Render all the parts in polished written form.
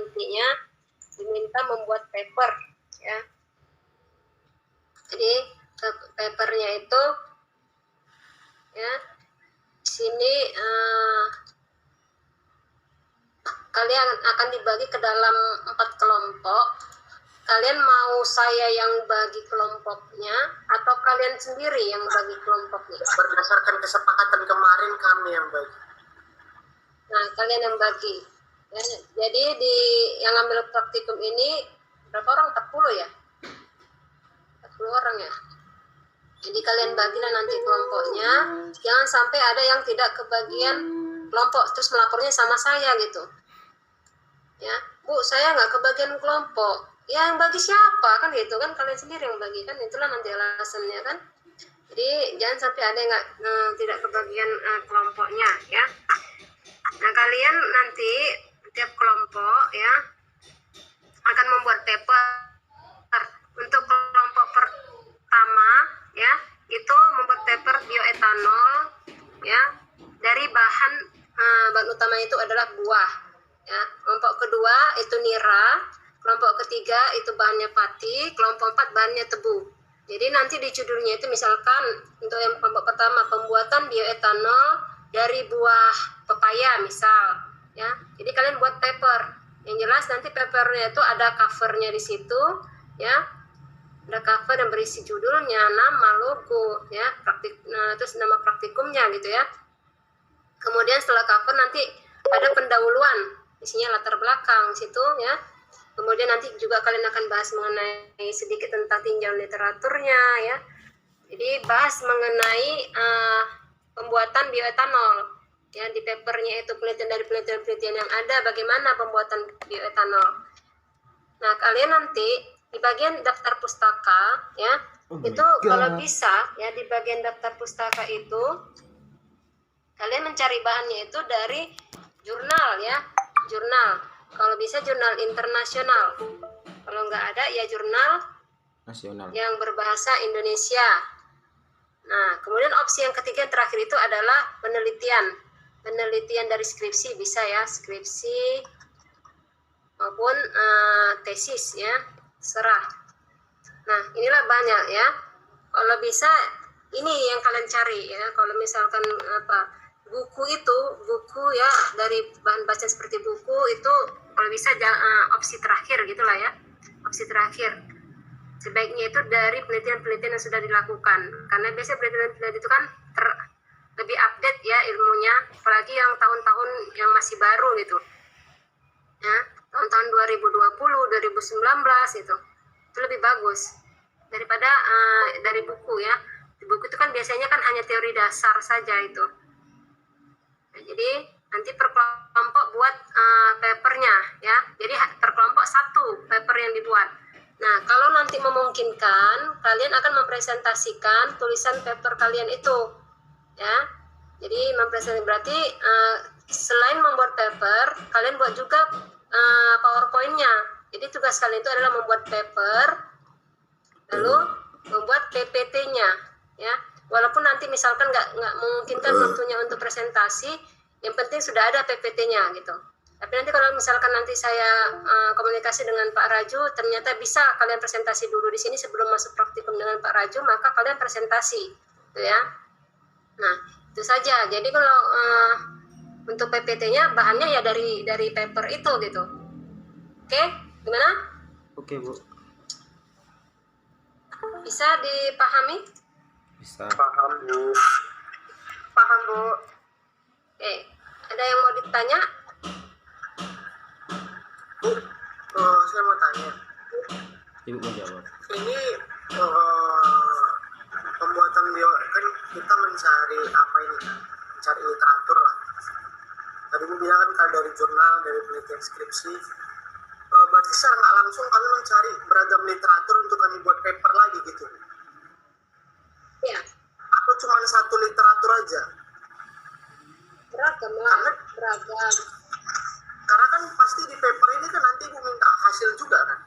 nantinya diminta membuat paper ya. Jadi papernya itu ya sini kalian akan dibagi ke dalam 4 kelompok. Kalian mau saya yang bagi kelompoknya atau kalian sendiri yang bagi kelompoknya? Berdasarkan kesepakatan kemarin kami yang bagi. Nah, kalian yang bagi. Ya, jadi di yang ambil praktikum ini berapa orang? 40 ya? 40 orang ya? Jadi kalian bagilah nanti kelompoknya. Jangan sampai ada yang tidak kebagian kelompok terus melapornya sama saya gitu. Ya, Bu, saya nggak kebagian kelompok. Ya, yang bagi siapa kan gitu kan, kalian sendiri yang bagi kan, itulah nanti alasannya kan. Jadi jangan sampai ada yang tidak kebagian kelompoknya ya. Nah, kalian nanti tiap kelompok ya akan membuat paper. Untuk kelompok pertama ya itu membuat paper bioetanol ya dari bahan utama itu adalah buah ya. Kelompok kedua itu nira, kelompok ketiga itu bahannya pati, kelompok 4 bahannya tebu. Jadi nanti di judulnya itu misalkan untuk yang kelompok pertama pembuatan bioetanol dari buah pepaya misal ya. Jadi kalian buat paper. Yang jelas nanti papernya itu ada covernya di situ ya. Ada cover yang berisi judulnya, nama, logo ya, terus nama praktikumnya gitu ya. Kemudian setelah cover nanti ada pendahuluan, isinya latar belakang situ ya. Kemudian nanti juga kalian akan bahas mengenai sedikit tentang tinjauan literaturnya ya. Jadi bahas mengenai pembuatan bioetanol ya, di papernya itu penelitian dari penelitian yang ada bagaimana pembuatan bioetanol. Nah, kalian nanti di bagian daftar pustaka ya, itu kalau bisa ya di bagian daftar pustaka itu kalian mencari bahannya itu dari jurnal ya, jurnal. Kalau bisa jurnal internasional. Kalau nggak ada ya jurnal nasional yang berbahasa Indonesia. Nah, kemudian opsi yang ketiga yang terakhir itu adalah penelitian. Penelitian dari skripsi bisa ya, skripsi maupun tesis ya, serah. Nah, inilah banyak ya. Kalau bisa ini yang kalian cari ya. Kalau misalkan buku ya dari bahan bacaan seperti buku itu kalau bisa opsi terakhir gitulah ya. Opsi terakhir. Sebaiknya itu dari penelitian-penelitian yang sudah dilakukan. Karena biasanya penelitian itu kan lebih update ya ilmunya, apalagi yang tahun-tahun yang masih baru gitu. Ya, tahun-tahun 2020, 2019 itu lebih bagus daripada dari buku ya. Di buku itu kan biasanya kan hanya teori dasar saja itu. Nah, jadi nanti per kelompok buat papernya ya. Jadi per kelompok 1 paper yang dibuat. Nah, kalau nanti memungkinkan, kalian akan mempresentasikan tulisan paper kalian itu ya. Jadi mempresentasikan berarti selain membuat paper, kalian buat juga PowerPoint-nya. Jadi tugas kalian itu adalah membuat paper, lalu membuat PPT-nya, ya. Walaupun nanti misalkan nggak memungkinkan waktunya untuk presentasi, yang penting sudah ada PPT-nya gitu. Tapi nanti kalau misalkan nanti saya komunikasi dengan Pak Raju, ternyata bisa kalian presentasi dulu di sini sebelum masuk praktikum dengan Pak Raju, maka kalian presentasi, gitu ya. Nah, itu saja. Jadi kalau untuk PPT-nya bahannya ya dari paper itu gitu. Oke, gimana? Oke, Bu. Bisa dipahami? Bisa. Paham, Bu. Paham, Bu. Oke, ada yang mau ditanya? Bu, saya mau tanya. Ibu mau jawab. Ini pembuatan bio kan kita mencari apa ini? Mencari literatur lah. Tadi Bu bilang kan kalau dari jurnal, dari penelitian skripsi. Berarti secara nggak langsung kami mencari beragam literatur untuk kami buat paper lagi gitu. Ya. Atau cuma satu literatur aja? Beragam lah, beragam. Karena kan pasti di paper ini kan nanti Ibu minta hasil juga kan?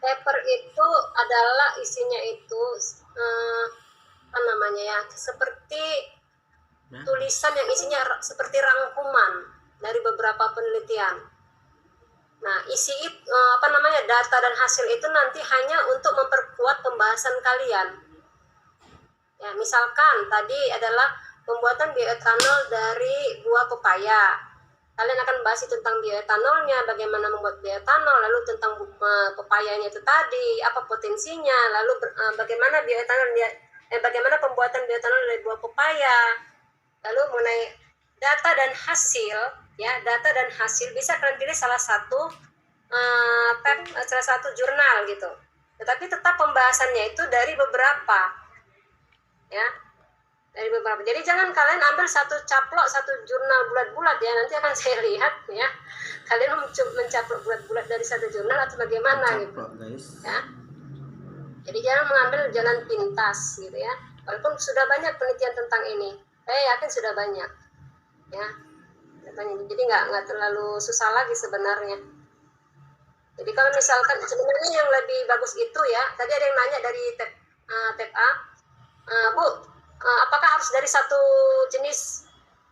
Paper itu adalah isinya itu apa namanya ya, seperti tulisan yang isinya seperti rangkuman dari beberapa penelitian. Nah, data dan hasil itu nanti hanya untuk memperkuat pembahasan kalian. Ya, misalkan tadi adalah pembuatan bioetanol dari buah pepaya. Kalian akan bahas tentang bioetanolnya, bagaimana membuat bioetanol, lalu tentang pepayanya itu tadi, apa potensinya, lalu bagaimana bagaimana pembuatan bioetanol dari buah pepaya. Lalu mengenai data dan hasil, ya, data dan hasil bisa kalian pilih salah satu jurnal gitu. Tetapi tetap pembahasannya itu dari beberapa, ya, dari beberapa. Jadi jangan kalian ambil caplok satu jurnal bulat-bulat ya, nanti akan saya lihat ya kalian mencaplok bulat-bulat dari satu jurnal atau bagaimana gitu ya. Jadi jangan mengambil jalan pintas gitu ya, walaupun sudah banyak penelitian tentang ini, saya yakin sudah banyak ya, jadi nggak terlalu susah lagi sebenarnya. Jadi kalau misalkan sebenarnya yang lebih bagus itu ya, tadi ada yang nanya dari tab A, Bu, apakah harus dari satu jenis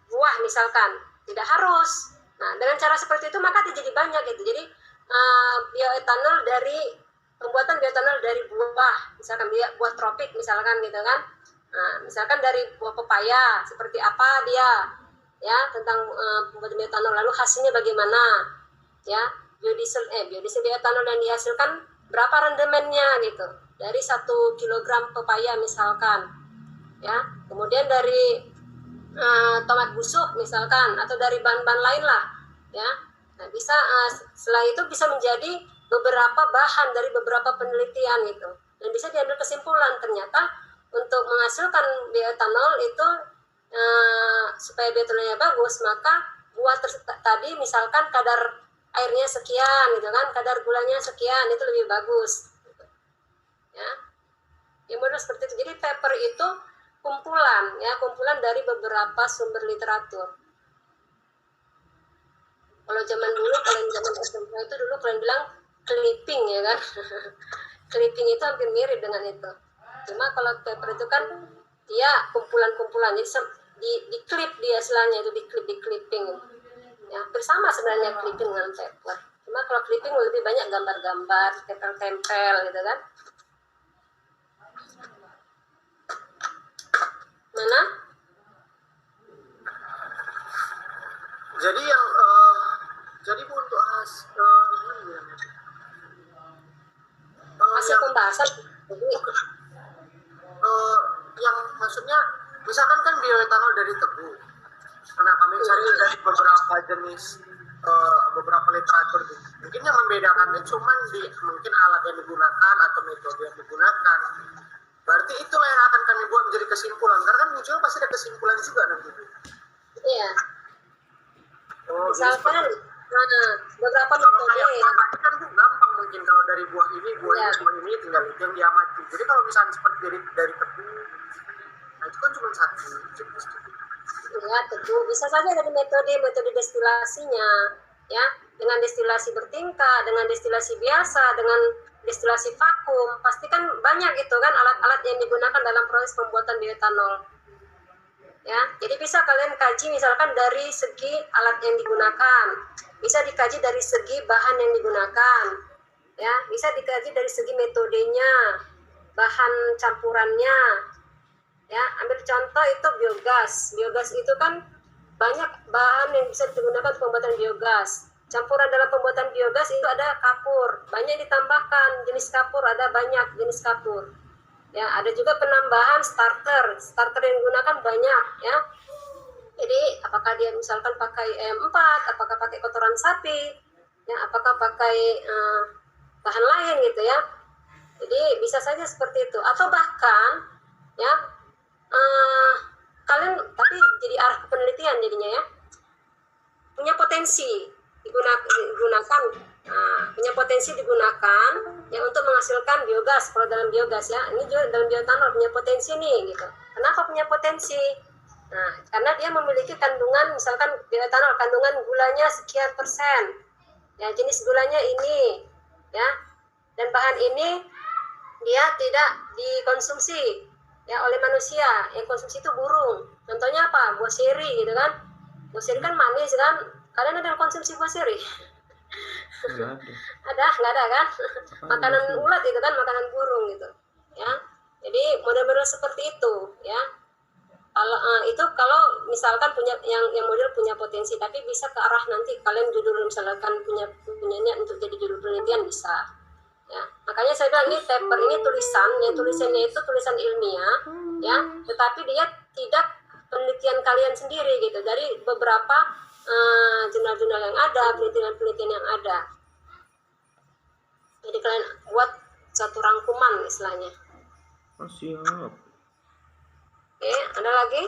buah misalkan? Tidak harus. Nah, dengan cara seperti itu maka jadi banyak gitu. Jadi pembuatan bioetanol dari buah, misalkan buah tropik misalkan gitu kan. Nah, misalkan dari buah pepaya, seperti apa dia, ya, tentang pembuatan bioetanol, lalu hasilnya bagaimana, ya, biodiesel bioetanol yang dihasilkan berapa rendemennya gitu, dari 1 kilogram pepaya misalkan. Ya, kemudian dari tomat busuk misalkan, atau dari bahan-bahan lain lah ya. Nah, bisa setelah itu bisa menjadi beberapa bahan dari beberapa penelitian gitu, dan bisa diambil kesimpulan ternyata untuk menghasilkan bioetanol itu supaya bioetanolnya bagus, maka buah tadi misalkan kadar airnya sekian gitu kan, kadar gulanya sekian, itu lebih bagus gitu. Ya, yang benar seperti itu. Jadi paper itu kumpulan dari beberapa sumber literatur. Kalau zaman SMA itu dulu kalian bilang clipping ya kan. Clipping itu hampir mirip dengan itu. Cuma kalau paper itu kan dia kumpulan-kumpulan, jadi di clip dia istilahnya itu, di clipping. Ya, bersama sebenarnya clipping dengan paper. Cuma kalau clipping lebih banyak gambar-gambar, tempel-tempel gitu kan. Mana? Jadi jadi Bu, untuk hasil pembahasan yang maksudnya misalkan kan bioetanol dari tebu. Nah, kami cari dari beberapa jenis beberapa literatur. Mungkin yang membedakannya cuma mungkin alat yang digunakan atau metode yang digunakan. Berarti itulah yang akan kami buat menjadi kesimpulan. Karena kan muncul pasti ada kesimpulan juga nanti. Iya. Misalkan beberapa metode ya. Kan gampang mungkin kalau dari buah ini tinggal itu yang diamati. Jadi kalau misalnya seperti dari tebu, nah itu kan cuma satu jenis. Ya, tebu bisa saja dari metode destilasinya, ya, dengan destilasi bertingkat, dengan destilasi biasa, dengan destilasi vakum, pasti kan banyak itu kan alat-alat yang digunakan dalam proses pembuatan bioetanol. Ya, jadi bisa kalian kaji misalkan dari segi alat yang digunakan, bisa dikaji dari segi bahan yang digunakan, ya, bisa dikaji dari segi metodenya, bahan campurannya. Ya, ambil contoh itu biogas. Biogas itu kan banyak bahan yang bisa digunakan untuk pembuatan biogas. Campuran dalam pembuatan biogas itu ada kapur, banyak ditambahkan jenis kapur, ada banyak jenis kapur. Ya, ada juga penambahan starter yang digunakan banyak ya. Jadi apakah dia misalkan pakai E4, apakah pakai kotoran sapi, ya, apakah pakai bahan lain gitu ya. Jadi bisa saja seperti itu, atau bahkan ya kalian tapi jadi arah ke penelitian jadinya ya, punya potensi digunakan, punya potensi digunakan ya untuk menghasilkan biogas. Kalau dalam biogas ya, ini juga dalam bioetanol punya potensi nih gitu. Kenapa punya potensi? Nah, karena dia memiliki kandungan, misalkan bioetanol kandungan gulanya sekian persen ya, jenis gulanya ini ya, dan bahan ini dia tidak dikonsumsi ya oleh manusia, yang konsumsi itu burung. Contohnya apa? Buah siri gitu kan. Buah siri kan manis kan. Kalian ada yang konsumsi buah siri? Nggak ada. Ada, nggak ada kan? Apa Makanan ada sih? ulat itu kan, makanan burung gitu. Ya. Jadi model-model seperti itu, ya. Kalau itu kalau misalkan punya yang model punya potensi, tapi bisa ke arah nanti kalian judul misalkan punyanya untuk jadi judul penelitian bisa. Ya, makanya saya bilang ini paper ini tulisannya itu tulisan ilmiah, ya, tetapi dia tidak penelitian kalian sendiri gitu, dari beberapa jurnal-jurnal yang ada, penelitian-penelitian yang ada. Jadi kalian buat satu rangkuman istilahnya. Oh, siap. Oke, ada lagi?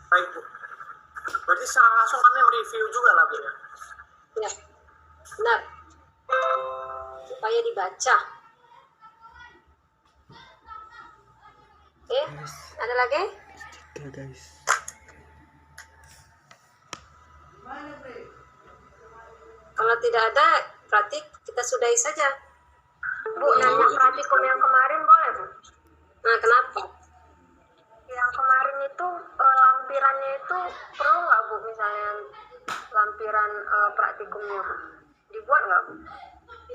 Baik Bu. Berarti secara langsung kami mereview juga lah Bu ya. Ya, benar. Supaya dibaca. Oke, ada lagi? Oke, guys. Kalau tidak ada, berarti kita sudahi saja. Bu, nanya praktikum yang kemarin boleh, Bu? Nah, kenapa? Yang kemarin itu lampirannya itu perlu nggak Bu, misalnya lampiran praktikumnya Bu? Dibuat nggak Bu?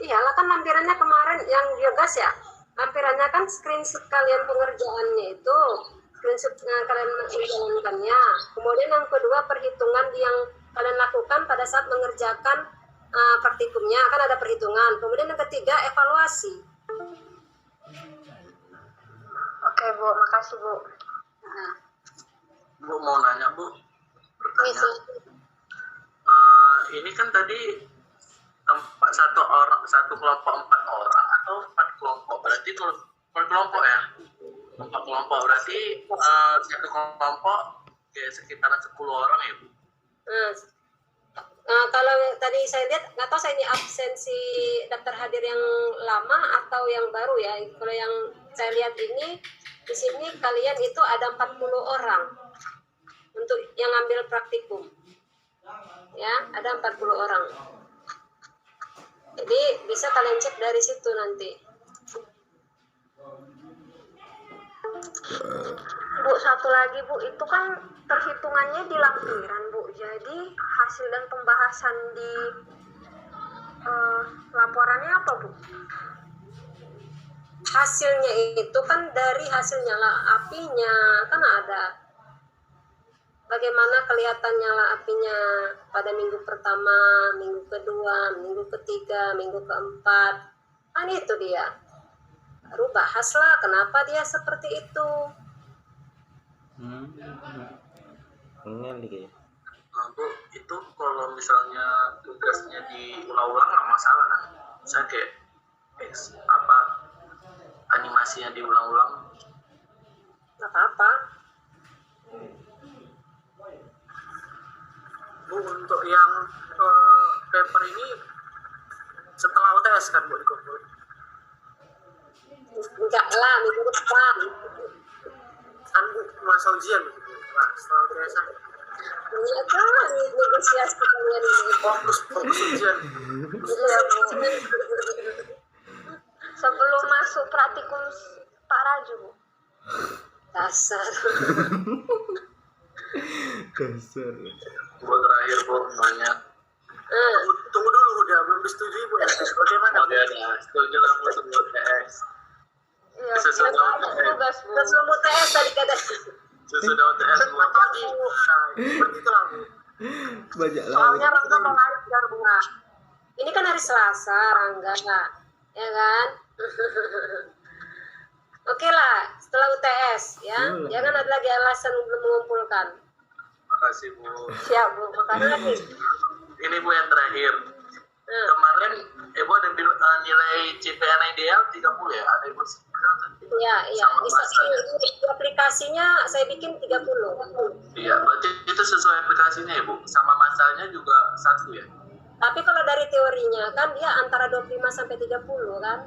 Iyalah kan lampirannya kemarin yang biogas ya. Lampirannya kan screenshot kalian pengerjaannya itu. Screenshot kalian menjalankannya. Kemudian yang kedua perhitungan yang kalian lakukan pada saat mengerjakan praktikumnya. Kan ada perhitungan. Kemudian yang ketiga evaluasi. Oke Bu, makasih Bu. Nah, Bu mau nanya Bu, ini bertanya. Ini kan tadi satu kelompok 4 orang atau 4 kelompok? Berarti kalau per kelompok ya, 4 kelompok berarti satu kelompok kayak sekitaran 10 orang ya Bu? kalau tadi saya lihat, nggak tahu saya ini absensi daftar hadir yang lama atau yang baru ya. Kalau yang saya lihat ini, di sini kalian itu ada 40 orang untuk yang ambil praktikum. Ya, ada 40 orang. Jadi bisa kalian cek dari situ nanti. Bu, satu lagi Bu, itu kan perhitungannya di lampiran Bu. Jadi hasil dan pembahasan di laporannya apa Bu? Hasilnya itu kan dari hasil nyala apinya kan ada. Bagaimana kelihatan nyala apinya pada minggu pertama, minggu kedua, minggu ketiga, minggu keempat. Kan itu dia. Baru bahaslah kenapa dia seperti itu. Enggak nih. Nah, Bu, itu kalau misalnya tugasnya diulang-ulang nggak masalah kan? Misalnya kayak animasinya diulang-ulang. Nggak apa-apa. Bu, untuk yang paper ini setelah UTS kan Bu dikumpul? Enggak lah, minggu depan. Kan Bu masa ujian Bu. Nah, setelah UTS kan Banyak kali negosiasi kalian ini. fokus ujian. Iya, Bu. Sebelum masuk praktikum Pak Raju Bu. Dasar. Dasar. Bu terakhir Bu nanya. Tunggu dulu udah belum disetujui Bu ya. Bagaimana? Oke, ya, setuju lah Bu tunggu UTS. Iya, Sesudah banyak UTS. tugas Bu. Sebelum UTS tadi kata. Sesudah UTS Bu. Pagi. Nah, seperti itulah Bu. Banyak Soalnya lah. Rangga mau narik dari bunga. Ini kan hari Selasa, Rangga. Ya kan? Oke lah, setelah UTS ya. Jangan ada lagi alasan belum mengumpulkan. Makasih Bu. Siap Bu, Ada makasih. lagi. Ini Bu yang terakhir. Kemarin Ibu ada bilang nilai CPN ideal 30 ya? Ada Ibu bilang kan? Iya. Sama Di masanya. aplikasinya saya bikin 30. Iya, berarti itu sesuai aplikasinya ya Bu? Sama masanya juga satu ya? Tapi kalau dari teorinya kan dia antara 25 sampai 30 kan.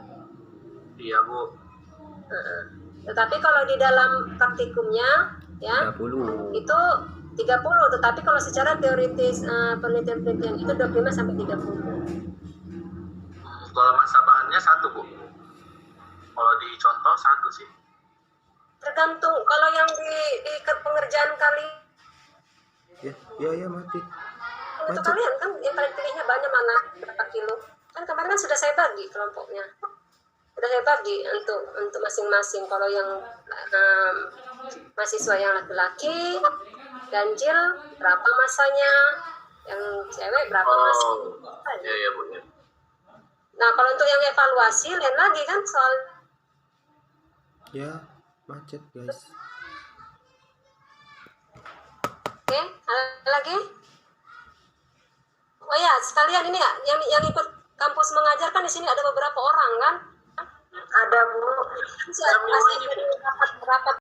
Iya Bu. Tetapi kalau di dalam praktikumnya ya 30. itu 30, tetapi kalau secara teoritis penelitian-penelitian itu 25 sampai 30. Kalau masa bahannya satu Bu. Kalau dicontoh satu sih. Tergantung kalau yang di pengerjaan kali Ya mati. untuk Macet. kalian kan yang kalian pilihnya banyak mana berapa kilo. Kan kemarin kan sudah saya bagi kelompoknya. Sudah saya bagi untuk masing-masing. Kalau yang mahasiswa yang laki-laki ganjil berapa masanya, yang cewek berapa masanya. Iya Bu. Ya. Nah kalau untuk yang evaluasi lain lagi kan soal Ya, macet guys. oke, ada lagi? Oh ya, sekalian ini ya, yang ikut kampus mengajar kan di sini ada beberapa orang kan? Ada Bu. Masih rapat